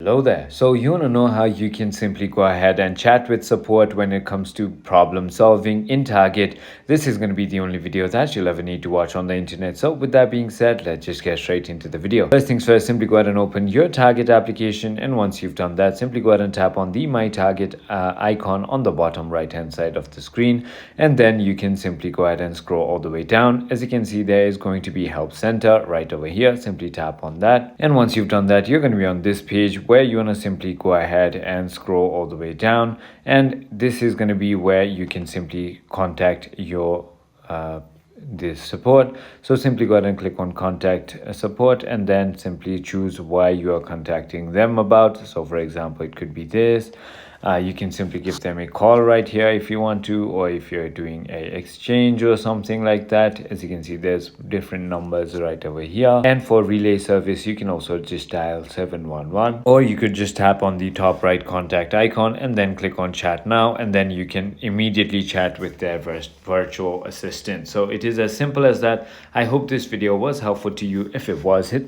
Hello there. So you want to know how you can simply go ahead and chat with support when it comes to problem solving in Target. This is going to be the only video that you'll ever need to watch on the internet. So with that being said, let's just get straight into the video. First things first, simply go ahead and open your Target application. And once you've done that, simply go ahead and tap on the My Target icon on the bottom right hand side of the screen. And then you can simply go ahead and scroll all the way down. As you can see, there is going to be Help Center right over here. Simply tap on that. And once you've done that, you're going to be on this page where you want to simply go ahead and scroll all the way down, and this is going to be where you can simply contact your this support. So simply go ahead and click on contact support, and then simply choose why you are contacting them about. So for example, it could be this. You can simply give them a call right here if you want to, or if you're doing a exchange or something like that. As you can see, there's different numbers right over here. And for relay service, you can also just dial 711, or you could just tap on the top right contact icon and then click on chat now, and then you can immediately chat with their virtual assistant. So it is as simple as that. I hope this video was helpful to you. If it was, hit that